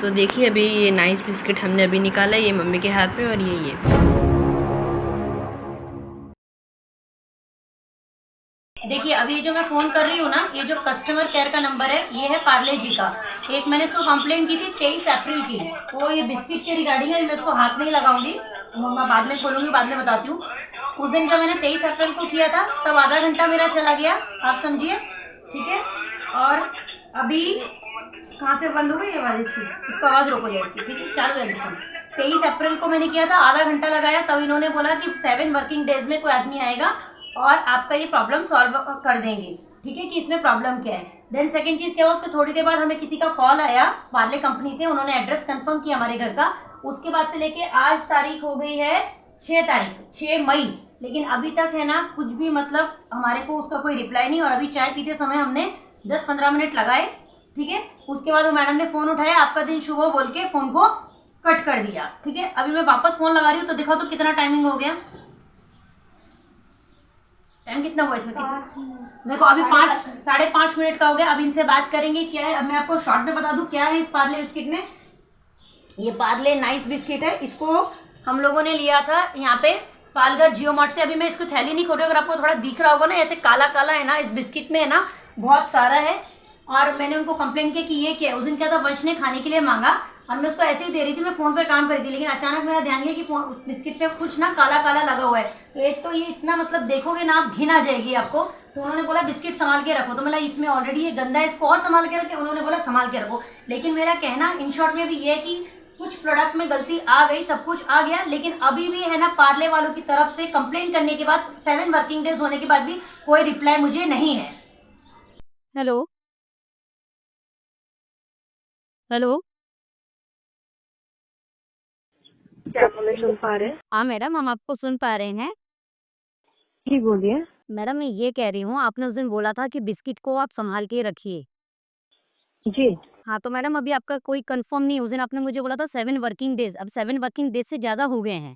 तो देखिए अभी ये नाइस बिस्किट हमने अभी निकाला है, ये मम्मी के हाथ में, और ये देखिए अभी ये जो मैं फ़ोन कर रही हूँ ना, ये जो कस्टमर केयर का नंबर है, ये है पार्ले जी का। एक मैंने इसको कंप्लेंट की थी 23 अप्रैल की, वो ये बिस्किट के रिगार्डिंग है। मैं इसको हाथ नहीं लगाऊंगी, वो मैं बाद में खोलूंगी, बाद में बताती हूँ। उस दिन जब मैंने 23 अप्रैल को किया था, तब आधा घंटा मेरा चला गया, आप समझिए, ठीक है। और अभी कहाँ से बंद हो गई आवाज़ इसकी, इसको आवाज़ रोको जाए इसकी, ठीक है, चालू है फोन। 23 अप्रैल को मैंने किया था, आधा घंटा लगाया, तब इन्होंने बोला कि 7 वर्किंग डेज में कोई आदमी आएगा और आपका ये प्रॉब्लम सॉल्व कर देंगे, ठीक है, कि इसमें प्रॉब्लम क्या है। देन सेकंड चीज़ क्या हुआ, उसके थोड़ी देर बाद हमें किसी का कॉल आया पार्ले कंपनी से, उन्होंने एड्रेस कंफर्म किया हमारे घर का। उसके बाद से लेके आज तारीख हो गई है 6 तारीख, 6 मई, लेकिन अभी तक है ना कुछ भी मतलब हमारे को उसका कोई रिप्लाई नहीं। और अभी चाय पीते समय हमने 10-15 मिनट लगाए, ठीक है। उसके बाद वो मैडम ने फोन उठाया, आपका दिन शुभ हो बोल के फोन को कट कर दिया, ठीक है। अभी मैं वापस फोन लगा रही हूँ, तो देखो तो कितना टाइमिंग हो गया, टाइम कितना हुआ इसमें, कितना देखो अभी 5 साढ़े 5 मिनट का हो गया। अब इनसे बात करेंगे क्या है। अब मैं आपको शॉर्ट में बता दूं क्या है इस पार्ले बिस्किट में। ये पार्ले नाइस बिस्किट है, इसको हम लोगों ने लिया था यहाँ पे पालघर जियो मार्ट से। अभी मैं इसको थैली नहीं खोल रही, अगर आपको थोड़ा दिख रहा होगा ना, ऐसे काला काला है ना इस बिस्किट में, है ना बहुत सारा है। और मैंने उनको कंप्लेन किया कि ये क्या है। उस दिन क्या था, वंश ने खाने के लिए मांगा और मैं उसको ऐसे ही दे रही थी, मैं फोन पे काम कर रही थी, लेकिन अचानक मेरा ध्यान गया कि फोन बिस्किट पे कुछ ना काला काला लगा हुआ है। एक तो ये इतना मतलब देखोगे ना आप, घिन आ जाएगी आपको। तो उन्होंने बोला बिस्किट संभाल के रखो, तो मतलब इसमें ऑलरेडी ये गंदा है, इसको और संभाल के रखे, उन्होंने बोला संभाल के रखो। लेकिन मेरा कहना इन शॉर्ट में भी ये है कि कुछ प्रोडक्ट में गलती आ गई, सब कुछ आ गया, लेकिन अभी भी है ना पार्ले वालों की तरफ से कंप्लेन करने के बाद 7 वर्किंग डेज होने के बाद भी कोई रिप्लाई मुझे नहीं है। हेलो। हेलो। क्या हमें सुन पा रहे हैं? हाँ मैडम, हम आपको सुन पा रहे हैं। जी बोलिए। मैडम मैं ये कह रही हूँ, आपने उस दिन बोला था कि बिस्किट को आप संभाल के रखिए। जी। हाँ तो मैडम अभी आपका कोई कंफर्म नहीं, उस दिन आपने मुझे बोला था 7 वर्किंग डेज, अब 7 वर्किंग डेज से ज्यादा हो गए हैं।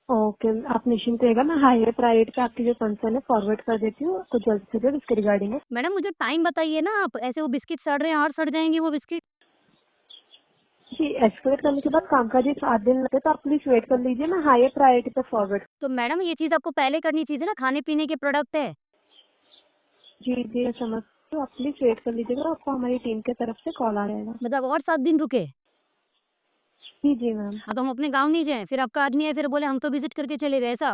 ओके, आप निश्चिंत रहिएगा, मैं हायर प्रायोरिटी पे आपकी जो कंसर्न है फॉरवर्ड कर देती हूँ, तो जल्द से जल्द इसके रिगार्डिंग है। मैडम मुझे टाइम बताइए ना, आप ऐसे वो बिस्किट सड़ रहे हैं और सड़ जाएंगे वो बिस्किट। जी, एस्केलेट करने के बाद कामकाजी 7 दिन लगते, तो आप प्लीज वेट कर लीजिए, मैं हायर प्रायोरिटी पे फॉरवर्ड। तो मैडम ये चीज आपको पहले करनी चाहिए ना, खाने पीने के प्रोडक्ट है। जी जी, मैं समझ, तो आप प्लीज वेट कर लीजिएगा, आपको हमारी टीम के तरफ से कॉल आ जाएगा। मतलब और 7 दिन रुके। जी जी मैम। हाँ तो हम अपने गाँव नहीं जाए, फिर आपका आदमी है फिर बोले हम तो विजिट करके चले गए, ऐसा।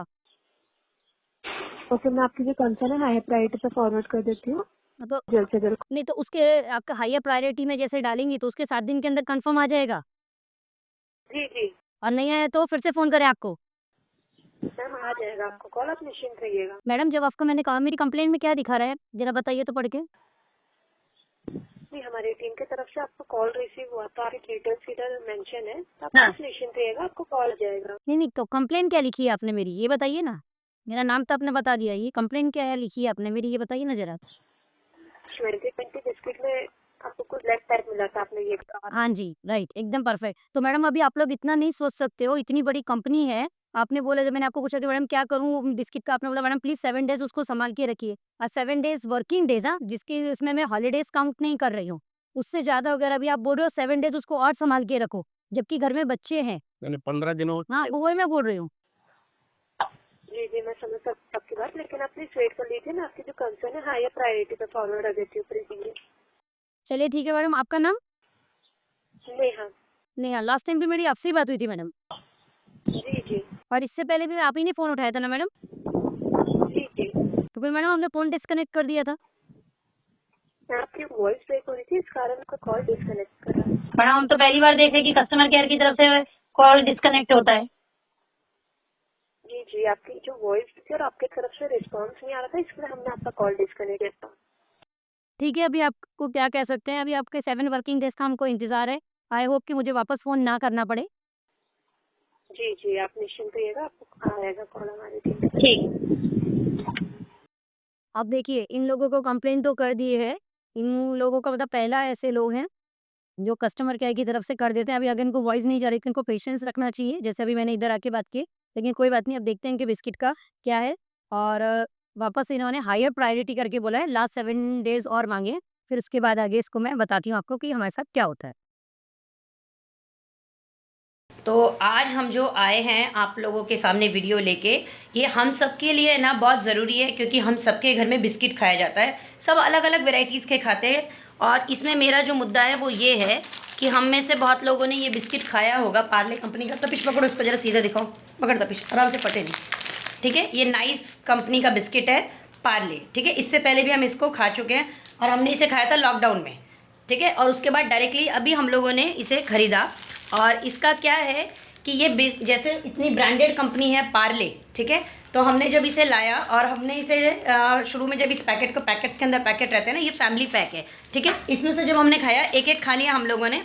ओके, मैं आपकी जो कंसर्न है हायर प्रायोरिटी पे फॉरवर्ड कर देती हूँ, हाँ, तो जल्द से जल्द। नहीं तो उसके आपका हायर प्रायोरिटी में जैसे डालेंगी तो उसके 7 दिन के अंदर कंफर्म आ जाएगा। जी जी और नहीं आया तो फिर से फोन करें आपको। मैम, आ जाएगा आपको कॉल, आप निश्चिंत रहिएगा। मैडम जब आपको मैंने कहा, मेरी कंप्लेंट में क्या दिखा रहा है जरा बताइए तो पढ़ के। जी, हमारी टीम की तरफ से आपको कॉल रिसीव हुआ, तो आपकी डिटेल्स इधर मेंशन है, तो आप हाँ। प्लीज निश्चिंत रहिएगा, आपको कॉल आ जाएगा। नहीं नहीं, तो कंप्लेंट क्या लिखी है आपने मेरी, ये बताइए ना। मेरा नाम तो आपने बता दिया, ये कंप्लेंट क्या है लिखी है आपने मेरी, ये बताइए ना जरा। 2020 बिस्किट में आपको कुछ लेग टाइप मिला था, आपने ये कहा था। हाँ जी राइट, एकदम परफेक्ट। तो मैडम अभी आप लोग इतना नहीं सोच सकते हो, इतनी बड़ी कंपनी है। आपने बोला, जब मैंने आपको पूछा कि मैडम क्या करूँ बिस्किट का, आपने बोला मैडम प्लीज 7 डेज उसको संभाल के रखिए। और 7 डेज वर्किंग डेज, हाँ, जिसकी उसमें मैं हॉलीडेज काउंट नहीं कर रही हूँ। उससे ज्यादा अगर अभी आप बोल रहे हो 7 डेज उसको और संभाल के रखो, जबकि घर में बच्चे हैं। मैंने 15 दिनों। हाँ वही मैं बोल रही हूँ। जी जी, मैं समझ सकती हूँ आपकी बात, लेकिन आप प्लीज वेट कर लीजिए, मैं आपकी जो कंसर्न है हायर प्रायोरिटी पे फॉरवर्ड कर देती हूँ, प्लीज। चलिए ठीक है मैडम, आपका नाम। नेहा। नेहा, लास्ट टाइम भी मेरी आपसे ही बात हुई थी मैडम। जी जी और इससे पहले भी आप ही ने फोन उठाया था ना मैडम। जी जी, तो फिर मैडम हमने फोन डिस्कनेक्ट कर दिया था। आपकी वॉइस ब्रेक हो रही थी, इस कारण आपका कॉल डिस्कनेक्ट करा। मैडम हम तो पहली बार देखे कि कस्टमर केयर की तरफ से कॉल डिस्कनेक्ट होता है। जी जी, आपकी जो वॉइस थी और आपकी तरफ से रिस्पॉन्स नहीं आ रहा था, इसलिए हमने आपका कॉल डिस्कनेक्ट किया था। ठीक है, अभी आपको क्या कह सकते हैं, अभी आपके 7 वर्किंग डेज का हमको इंतजार है। आई होप कि मुझे वापस फोन ना करना पड़े। जी जी, आप निश्चिंत रहिएगा, आपको आ जाएगा कॉल हमारी टीम की तरफ ठीक। से। अब देखिए, इन लोगों को कंप्लेन तो कर दी है। इन लोगों का मतलब पहला ऐसे लोग हैं जो कस्टमर केयर की तरफ से कर देते हैं। अभी अगर इनको वॉइस नहीं जा रही तो इनको पेशेंस रखना चाहिए, जैसे अभी मैंने इधर आके बात की। लेकिन कोई बात नहीं, अब देखते हैं कि बिस्किट का क्या है। और वापस इन्होंने हायर प्रायोरिटी करके बोला है, लास्ट 7 डेज और मांगे। फिर उसके बाद आगे इसको मैं बताती हूँ आपको कि हमारे साथ क्या होता है। तो आज हम जो आए हैं आप लोगों के सामने वीडियो लेके, ये हम सबके लिए ना बहुत ज़रूरी है, क्योंकि हम सबके घर में बिस्किट खाया जाता है, सब अलग अलग वेराइटीज़ के खाते हैं। और इसमें मेरा जो मुद्दा है वो ये है कि हम में से बहुत लोगों ने ये बिस्किट खाया होगा पार्ले कंपनी का। तपिश पकड़ो इसको, ज़रा सीधा दिखाओ, पकड़ तपिश, आराम से फटे नहीं, ठीक है। ये नाइस कंपनी का बिस्किट है पार्ले, ठीक है। इससे पहले भी हम इसको खा चुके हैं और हमने इसे खाया था लॉकडाउन में, ठीक है। और उसके बाद डायरेक्टली अभी हम लोगों ने इसे ख़रीदा। और इसका क्या है कि ये जैसे इतनी ब्रांडेड कंपनी है पार्ले, ठीक है। तो हमने जब इसे लाया और हमने इसे शुरू में जब इस पैकेट को, पैकेट्स के अंदर पैकेट रहते हैं ना, ये फैमिली पैक है, ठीक है। इसमें से जब हमने खाया एक एक खा लिया हम लोगों ने,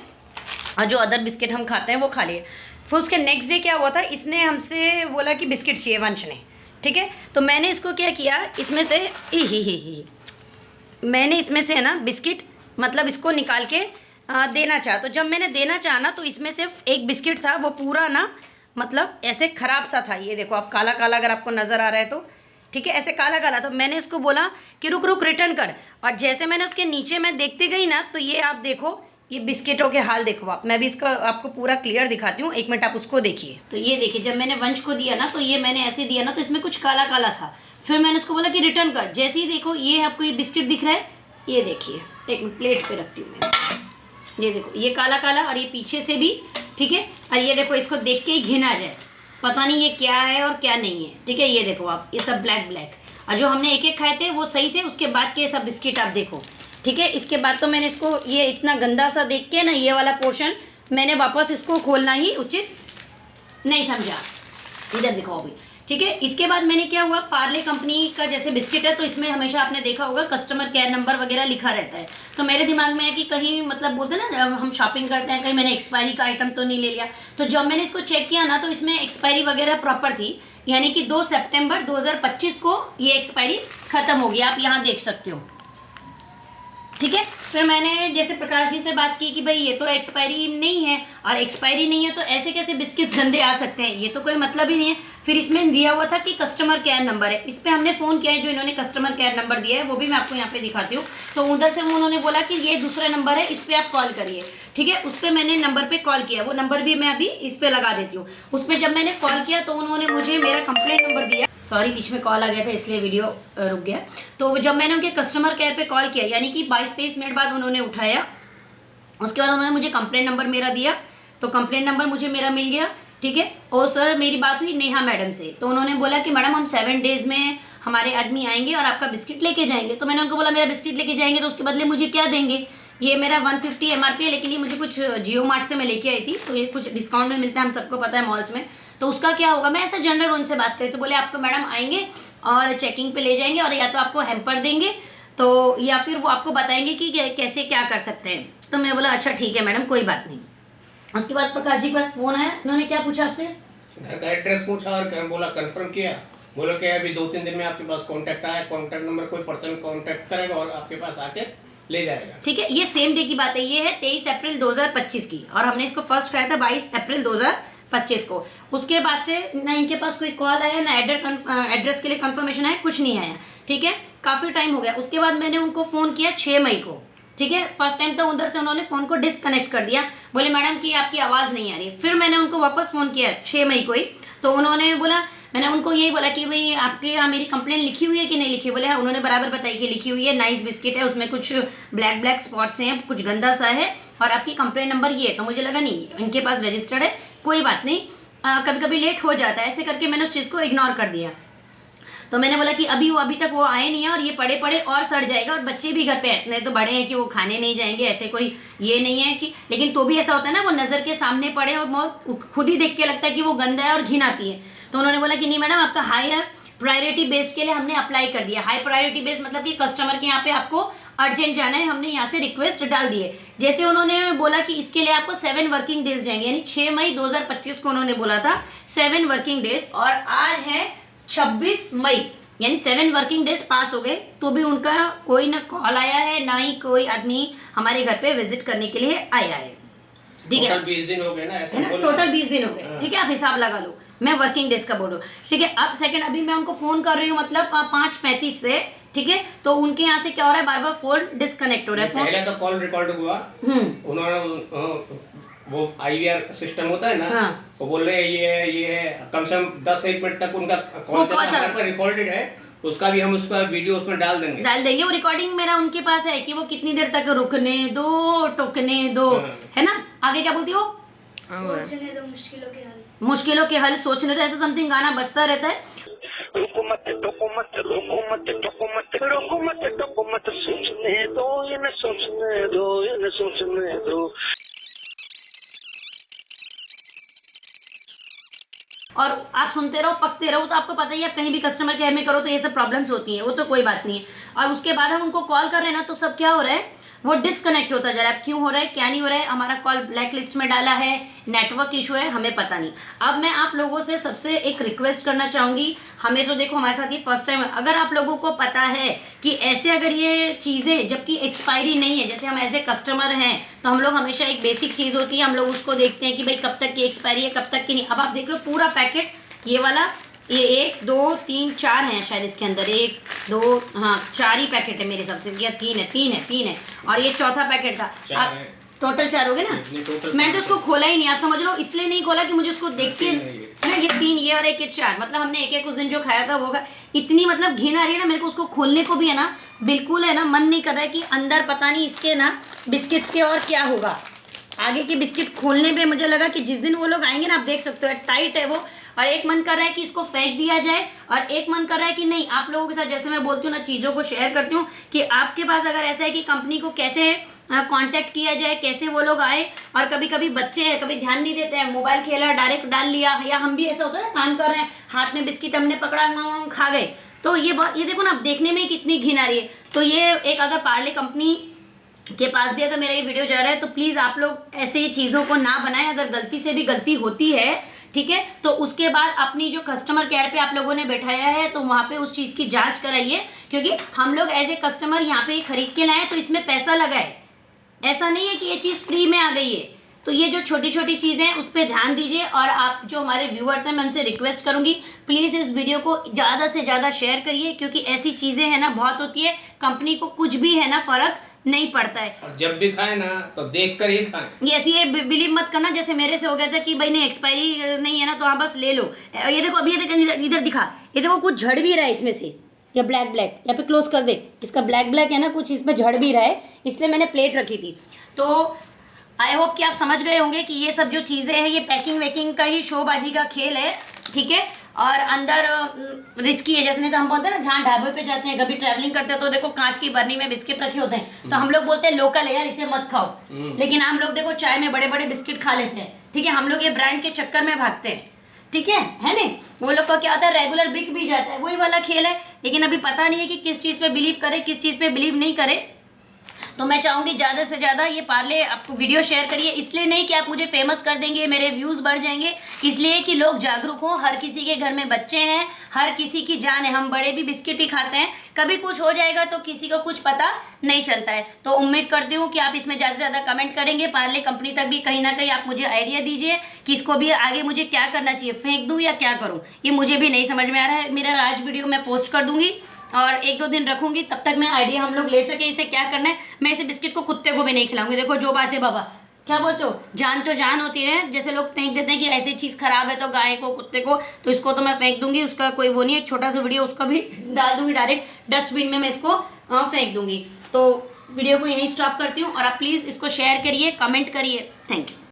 और जो अदर बिस्किट हम खाते हैं वो खा लिए। फिर उसके नेक्स्ट डे क्या हुआ था, इसने हमसे बोला कि बिस्किट चाहिए, वंश ने, ठीक है। तो मैंने इसको क्या किया, इसमें से मैंने इसमें से है ना बिस्किट मतलब इसको निकाल के देना चाहा। तो जब मैंने देना चाहा ना, तो इसमें सिर्फ एक बिस्किट था, वो पूरा ना मतलब ऐसे ख़राब सा था। ये देखो आप, काला काला अगर आपको नज़र आ रहा है तो, ठीक है, ऐसे काला काला। तो मैंने इसको बोला कि रुक रुक रिटर्न कर, और जैसे मैंने उसके नीचे मैं देखते गई ना, तो ये आप देखो, ये बिस्किटों के हाल देखो आप। मैं भी इसका आपको पूरा क्लियर दिखाती हूँ, 1 मिनट आप उसको देखिए। तो ये देखिए, जब मैंने वंश को दिया ना, तो ये मैंने ऐसे दिया ना, तो इसमें कुछ काला काला था। फिर मैंने उसको बोला कि रिटर्न कर, जैसे ही देखो ये आपको ये बिस्किट दिख रहा है, ये देखिए, एक प्लेट पे रखती हूँ मैं, ये देखो ये काला काला, और ये पीछे से भी, ठीक है। और ये देखो, इसको देख के ही घिन आ जाए, पता नहीं ये क्या है और क्या नहीं है, ठीक है। ये देखो आप, ये सब ब्लैक ब्लैक, और जो हमने एक एक खाए थे वो सही थे, उसके बाद के सब बिस्किट आप देखो, ठीक है। इसके बाद तो मैंने इसको, ये इतना गंदा सा देख के ना, ये वाला पोर्शन मैंने वापस इसको खोलना ही उचित नहीं समझा। इधर दिखाओ अभी, ठीक है। इसके बाद मैंने क्या हुआ, पार्ले कंपनी का जैसे बिस्किट है, तो इसमें हमेशा आपने देखा होगा कस्टमर केयर नंबर वगैरह लिखा रहता है। तो मेरे दिमाग में है कि कहीं मतलब बोलते हैं ना, हम शॉपिंग करते हैं, कहीं मैंने एक्सपायरी का आइटम तो नहीं ले लिया। तो जब मैंने इसको चेक किया ना, तो इसमें एक्सपायरी वगैरह प्रॉपर थी, यानी कि 2 सितंबर 2025 को ये एक्सपायरी ख़त्म होगी, आप यहाँ देख सकते हो, ठीक है। फिर मैंने जैसे प्रकाश जी से बात की कि भाई ये तो एक्सपायरी नहीं है, और एक्सपायरी नहीं है तो ऐसे कैसे बिस्किट्स गंदे आ सकते हैं, ये तो कोई मतलब ही नहीं है। फिर इसमें दिया हुआ था कि कस्टमर केयर नंबर है, इस पर हमने फ़ोन किया है, जो इन्होंने कस्टमर केयर नंबर दिया है वो भी मैं आपको यहाँ पे दिखाती हूँ। तो उधर से उन्होंने बोला कि ये दूसरा नंबर है, इस पर आप कॉल करिए, ठीक है। उस पर मैंने नंबर पर कॉल किया, वो नंबर भी मैं अभी इस पर लगा देती हूँ। उस पर जब मैंने कॉल किया तो उन्होंने मुझे मेरा कंप्लेंट नंबर दिया, सॉरी बीच में कॉल आ गया था इसलिए वीडियो रुक गया। तो जब मैंने उनके कस्टमर केयर पे कॉल किया, यानी कि 22-23 मिनट बाद उन्होंने उठाया, उसके बाद उन्होंने मुझे कंप्लेंट नंबर मेरा दिया, तो कंप्लेंट नंबर मुझे मेरा मिल गया, ठीक है। और सर मेरी बात हुई नेहा मैडम से, तो उन्होंने बोला कि मैडम हम 7 डेज़ में हमारे आदमी आएंगे और आपका बिस्किट लेके जाएंगे। तो मैंने उनको बोला मेरा बिस्किट लेके जाएंगे तो उसके बदले मुझे क्या देंगे, ये मेरा 150 MRP है, लेकिन ये मुझे कुछ जियो मार्ट से मैं लेके आई थी, तो ये कुछ डिस्काउंट में मिलता है, हम सबको पता है मॉल्स में, तो उसका क्या होगा। मैं ऐसा जनरल उनसे बात करी, तो बोले आपको मैडम आएंगे और चेकिंग पे ले जाएंगे, और या तो आपको हैम्पर देंगे, तो या फिर वो आपको बताएंगे कि कैसे क्या कर सकते हैं। तो मैं बोला अच्छा ठीक है मैडम, कोई बात नहीं। उसके बाद प्रकाश जी के पास फोन आया, उन्होंने क्या पूछा आपसे, घर का एड्रेस पूछा और बोला कंफर्म किया, बोलो कि अभी 2-3 दिन में आपके पास कांटेक्ट आया, कांटेक्ट नंबर कोई पर्सन कांटेक्ट करेगा और आपके पास आके ले जाएगा, ठीक है। ये सेम डे की बात है, ये है 23 अप्रैल 2025 की, और हमने इसको फर्स्ट खाया था 22 अप्रैल 2025 को। उसके बाद से ना इनके पास कोई कॉल आया, ना एड्रेस के लिए कंफर्मेशन आया, कुछ नहीं आया, ठीक है। काफ़ी टाइम हो गया। उसके बाद मैंने उनको फ़ोन किया 6 मई को, ठीक है। फर्स्ट टाइम तो उधर से उन्होंने फ़ोन को डिसकनेक्ट कर दिया, बोले मैडम कि आपकी आवाज़ नहीं आ रही। फिर मैंने उनको वापस फ़ोन किया 6 मई को ही, तो उन्होंने बोला, मैंने उनको यही बोला कि भाई आपके यहाँ मेरी कंप्लेंट लिखी हुई है कि नहीं लिखी। बोले हाँ, उन्होंने बराबर बताई कि लिखी हुई है, नाइस बिस्किट है, उसमें कुछ ब्लैक ब्लैक स्पॉट्स हैं, कुछ गंदा सा है, और आपकी कंप्लेंट नंबर ये है। तो मुझे लगा नहीं इनके पास रजिस्टर्ड है, कोई बात नहीं, कभी कभी लेट हो जाता है, ऐसे करके मैंने उस चीज़ को इग्नोर कर दिया। तो मैंने बोला कि अभी तक वो आए नहीं है, और ये पड़े पड़े और सड़ जाएगा, और बच्चे भी घर पे इतने तो बड़े हैं कि वो खाने नहीं जाएंगे, ऐसे कोई ये नहीं है कि, लेकिन तो भी ऐसा होता है ना, वो नज़र के सामने पड़े और खुद ही देख के लगता है कि वो गंदा है और घिन आती है। तो उन्होंने बोला कि नहीं मैडम, आपका हाई प्रायोरिटी बेस्ड के लिए हमने अप्लाई कर दिया। हाई प्रायोरिटी बेस्ड मतलब कि कस्टमर के यहाँ पे आपको अर्जेंट जाना है, हमने यहाँ से रिक्वेस्ट डाल दी है। जैसे उन्होंने बोला कि इसके लिए आपको 7 वर्किंग डेज जाएंगे, यानी 6 मई 2025 को उन्होंने बोला था 7 वर्किंग डेज, और आज है 26 मई, यानी 7 वर्किंग डेज पास हो गए, तो भी उनका कोई ना कॉल आया है, ना ही कोई आदमी हमारे घर पे विजिट करने के लिए आया है, ठीक है। टोटल 20 दिन हो गए ना, ऐसा है ना, टोटल 20 दिन हो गए, ठीक है। आप हिसाब लगा लो, मैं वर्किंग डेज का बोल रहा हूँ, ठीक है। अब सेकंड, अभी मैं उनको फ़ोन कर रही हूँ, मतलब 5:35 से ठीक है। तो उनके यहाँ से क्या हो रहा है, बार बार फोन डिस्कनेक्ट हो रहा है। फोन पहले तो कॉल रिकॉर्ड हुआ, उन्होंने वो IVR सिस्टम होता है ना, हाँ। वो बोल रहे हैं ये है कम से कम 10-1 मिनट तक उनका कॉल चला पर रिकॉर्डेड है, उसका भी हम उसका वीडियो उसमें डाल देंगे। वो रिकॉर्डिंग मेरा उनके पास है कि वो कितनी देर तक रुकने दो, टोकने दो, है ना। आगे क्या बोलती हो, सोचने दो मुश्किलों के हल सोचने दो, ऐसा समथिंग गाना बजता रहता है। रुको मत टोको मत रोको मत टोको मत रोको मत टोको मत सोचने दो, इन्हें सोचने दो, इन्हें सोचने दो। और आप सुनते रहो, पकते रहो, तो आपको पता ही है, आप कहीं भी कस्टमर केयर में करो तो ये सब प्रॉब्लम्स होती हैं, वो तो कोई बात नहीं है। और उसके बाद हम उनको कॉल कर रहे हैं ना, तो सब क्या हो रहा है, वो डिस्कनेक्ट होता जा रहा है। क्यों हो रहा है, क्या नहीं हो रहा है, हमारा कॉल ब्लैक लिस्ट में डाला है, नेटवर्क इशू है, हमें पता नहीं। अब मैं आप लोगों से सबसे एक रिक्वेस्ट करना चाहूँगी, हमें तो देखो हमारे साथ ये फर्स्ट टाइम है, अगर आप लोगों को पता है कि ऐसे अगर ये चीज़ें जबकि एक्सपायरी नहीं है, जैसे हम एज ए कस्टमर हैं तो हम लोग हमेशा एक बेसिक चीज़ होती है, हम लोग उसको देखते हैं कि भाई कब तक की एक्सपायरी है, कब तक की नहीं। अब आप देख लो पूरा पैकेट, ये वाला, ये 1 2 3 4 हैं शायद इसके अंदर, 1 2 हाँ 4 ही पैकेट है मेरे हिसाब से, या 3 है और ये चौथा पैकेट था। आप टोटल 4 हो गए ना, मैंने तो उसको खोला ही नहीं, आप समझ लो, इसलिए नहीं खोला कि मुझे उसको देख के है ना, ये 3 ये और 1 ये 4, मतलब हमने एक उस दिन जो खाया था वो इतनी मतलब घिन आ रही है ना मेरे को, उसको खोलने को भी है ना बिल्कुल है ना मन नहीं कर रहा है कि अंदर पता नहीं इसके ना बिस्किट्स के और क्या होगा। आगे के बिस्किट खोलने पे मुझे लगा कि जिस दिन वो लोग आएंगे ना, आप देख सकते हो टाइट है वो, और एक मन कर रहा है कि इसको फेंक दिया जाए और एक मन कर रहा है कि नहीं, आप लोगों के साथ जैसे मैं बोलती हूँ ना, चीज़ों को शेयर करती हूँ कि आपके पास अगर ऐसा है कि कंपनी को कैसे कांटेक्ट किया जाए, कैसे वो लोग आए। और कभी कभी बच्चे हैं, कभी ध्यान नहीं देते हैं, मोबाइल खेला डायरेक्ट डाल लिया, या हम भी ऐसा होता है काम कर रहे हैं, हाथ में बिस्किट हमने पकड़ा, खा गए। तो ये देखो ना, देखने में कितनी घिन आ रही है। तो ये एक अगर पार्ले कंपनी के पास भी अगर मेरा ये वीडियो जा रहा है तो प्लीज़ आप लोग ऐसे चीज़ों को ना बनाएं। अगर गलती से भी गलती होती है, ठीक है, तो उसके बाद अपनी जो कस्टमर केयर पे आप लोगों ने बैठाया है तो वहाँ पे उस चीज़ की जांच कराइए, क्योंकि हम लोग एज ए कस्टमर यहाँ पे खरीद के लाए तो इसमें पैसा लगा है, ऐसा नहीं है कि ये चीज़ फ्री में आ गई है। तो ये जो छोटी छोटी चीज़ें हैं उस पर ध्यान दीजिए। और आप जो हमारे व्यूअर्स हैं, मैं उनसे रिक्वेस्ट करूँगी प्लीज़ इस वीडियो को ज़्यादा से ज़्यादा शेयर करिए, क्योंकि ऐसी चीज़ें हैं ना बहुत होती है, कंपनी को कुछ भी है ना फ़र्क नहीं पड़ता है। और जब भी खाए ना तो देख कर ही खाएं। ये बिलीव मत करना जैसे मेरे से हो गया था कि भाई नहीं एक्सपायरी नहीं है ना तो हाँ बस ले लो। ये देखो अभी इधर दिखा, ये देखो कुछ झड़ भी रहा है इसमें से, या ब्लैक यहाँ पे क्लोज कर दे, इसका ब्लैक है ना, कुछ इसमें झड़ भी रहा है, इसलिए मैंने प्लेट रखी थी। तो आई होप कि आप समझ गए होंगे कि ये सब जो चीज़ें हैं ये पैकिंग वैकिंग का ही शोबाजी का खेल है, ठीक है। और अंदर रिस्की है, जैसे नहीं तो हम बोलते हैं ना, जहाँ ढाबे पे जाते हैं, कभी ट्रैवलिंग करते हैं तो देखो कांच की बर्नी में बिस्किट रखे होते हैं, तो हम लोग बोलते हैं लोकल है यार, इसे मत खाओ, लेकिन हम लोग देखो चाय में बड़े बड़े बिस्किट खा लेते हैं, ठीक है। हम लोग ये ब्रांड के चक्कर में भागते हैं, ठीक है नहीं। वो लोग का क्या होता है, रेगुलर बिक भी जाता है, वही वाला खेल है। लेकिन अभी पता नहीं है कि किस चीज़ पे बिलीव करे, किस चीज़ पे बिलीव नहीं करे। तो मैं चाहूँगी ज़्यादा से ज़्यादा ये पार्ले आपको वीडियो शेयर करिए, इसलिए नहीं कि आप मुझे फेमस कर देंगे, मेरे व्यूज़ बढ़ जाएंगे, इसलिए कि लोग जागरूक हों। हर किसी के घर में बच्चे हैं, हर किसी की जान है, हम बड़े भी बिस्किट ही खाते हैं, कभी कुछ हो जाएगा तो किसी को कुछ पता नहीं चलता है। तो उम्मीद करती हूँ कि आप इसमें ज़्यादा से ज़्यादा कमेंट करेंगे, पार्ले कंपनी तक भी कहीं ना कहीं आप मुझे आइडिया दीजिए कि इसको भी आगे मुझे क्या करना चाहिए, फेंक दूँ या क्या करूँ, ये मुझे भी नहीं समझ में आ रहा है। मेरा आज वीडियो मैं पोस्ट कर दूँगी और 1-2 दिन रखूंगी, तब तक मैं आइडिया हम लोग ले सके इसे क्या करना है। मैं इसे बिस्किट को कुत्ते को भी नहीं खिलाऊंगी। देखो जो बात है बाबा, क्या बोलते हो, जान तो जान होती है। जैसे लोग फेंक देते हैं कि ऐसी चीज़ खराब है तो गाय को कुत्ते को, तो इसको तो मैं फेंक दूंगी, उसका कोई वो नहीं है। छोटा सा वीडियो उसका भी डाल दूंगी, डायरेक्ट डस्टबिन में मैं इसको फेंक दूंगी। तो वीडियो को यहीं स्टॉप करती हूँ और आप प्लीज़ इसको शेयर करिए, कमेंट करिए। Thank you.